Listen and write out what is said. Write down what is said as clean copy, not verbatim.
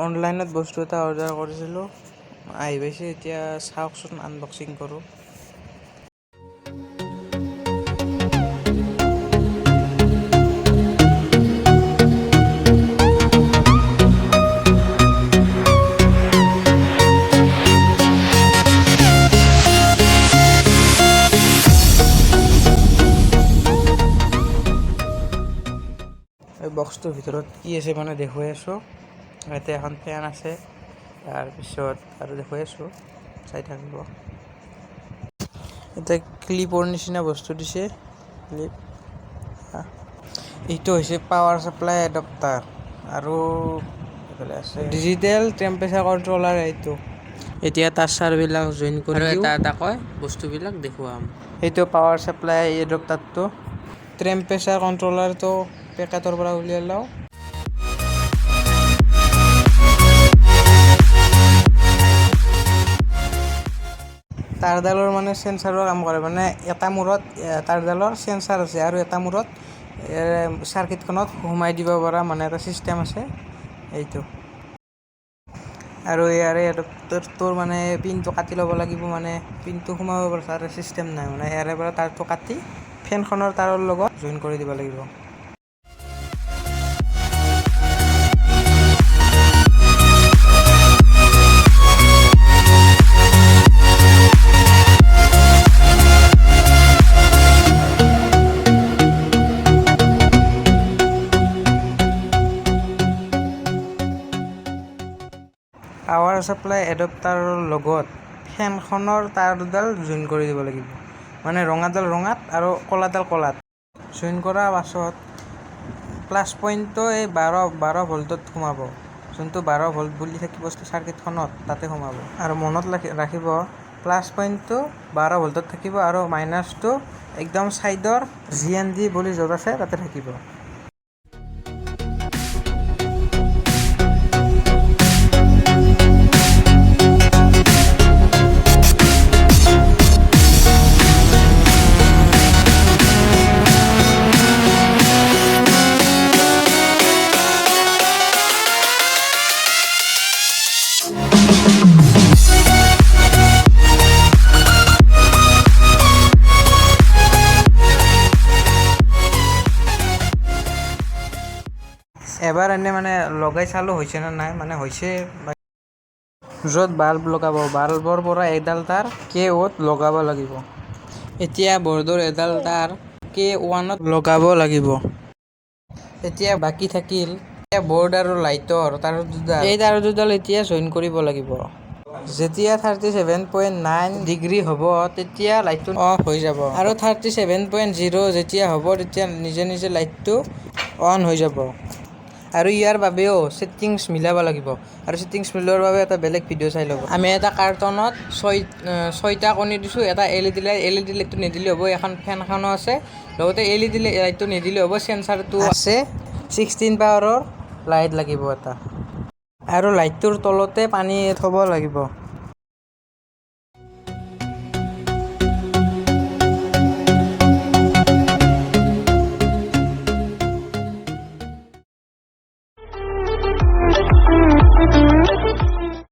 অনলাইনত বস্তু এটা অৰ্ডাৰ কৰিছিলোঁ, আহি পাইছে। এতিয়া চাওকচোন, আনবক্সিং কৰোঁ। এই বক্সটোৰ ভিতৰত কি আছে মানে দেখুৱাই আছোঁ। ইয়াতে এখন ফেন আছে, তাৰপিছত আৰু দেখুৱাই আছোঁ, চাই থাকিব। এটা ক্লিপৰ নিচিনা বস্তু দিছে, ক্লিপ। এইটো হৈছে পাৱাৰ চাপ্লাই এডাপ্টাৰ, আৰু এইফালে আছে ডিজিটেল টেম্পাৰেচাৰ কণ্ট্ৰলাৰ। এইটো এতিয়া টাচাৰবিলাক জইন কৰি এটা এটাকৈ বস্তুবিলাক দেখুৱাম। এইটো পাৱাৰ চাপ্লাই এডাপ্টাৰটো, টেম্পাৰেচাৰ কণ্ট্ৰলাৰটো পেকেটৰ পৰা উলিয়াই লওঁ। তাঁৰডালৰ মানে চেঞ্চাৰৰ কাম কৰে, মানে এটা মূৰত তাঁৰডালৰ চেঞ্চাৰ আছে, আৰু এটা মূৰত চাৰ্কিটখনত সোমাই দিব পৰা মানে এটা চিষ্টেম আছে। এইটো আৰু ইয়াৰে এডাপ্টাৰটোৰ মানে পিনটো কাটি ল'ব লাগিব, মানে পিনটো সোমাব পৰা তাৰ চিষ্টেম নাই, মানে ইয়াৰে পৰা তাঁৰটো কাটি ফেনখনৰ তাঁৰৰ লগত জইন কৰি দিব লাগিব। পাৱাৰ চাপ্লাই এডাপ্টাৰৰ লগত ফেনখনৰ তাঁৰ দুডাল জইন কৰি দিব লাগিব, মানে ৰঙাডাল ৰঙাত আৰু ক'লাডাল ক'লাত। জইন কৰাৰ পাছত প্লাছ পইণ্টটো এই 12 ভল্টত সোমাব, যোনটো 12 ভল্ট বুলি থাকিব চাৰ্কিটখনত, তাতে সোমাব। আৰু মনত ৰাখিব, প্লাছ পইণ্টটো 12 ভল্টত থাকিব, আৰু মাইনাছটো একদম ছাইডৰ GND বুলি য'ত আছে তাতে থাকিব। এবাৰ এনে মানে লগাই চালোঁ হৈছে নে নাই, মানে হৈছে। য'ত বাল্ব লগাব, বাল্বৰ পৰা এডাল তাঁৰ K0ত লগাব লাগিব। এতিয়া বৰ্ডৰ এডাল তাঁৰ K1ত লগাব লাগিব। এতিয়া বাকী থাকিল বৰ্ড আৰু লাইটৰ তাঁৰ দুডাল। এই তাঁৰ দুডাল এতিয়া জইন কৰিব লাগিব। যেতিয়া 37.9 ডিগ্ৰী হ'ব তেতিয়া লাইটটো অফ হৈ যাব, আৰু 37.0 যেতিয়া হ'ব তেতিয়া নিজে নিজে লাইটটো অন হৈ যাব। আৰু ইয়াৰ বাবেও ছেটিংছ মিলাব লাগিব, আৰু ছেটিংছ মিলোৱাৰ বাবে এটা বেলেগ ভিডিঅ' চাই ল'ব। আমি এটা কাৰ্টনত 6টা কণী দিছোঁ, এটা LED লাইটটো নিদিলেও হ'ব, এখন ফেনখনো আছে, লগতে LED লাইটটো নিদিলেও হ'ব, চেঞ্চাৰটো আছে, 16 পাৱাৰৰ লাইট লাগিব এটা, আৰু লাইটটোৰ তলতে পানী থ'ব লাগিব।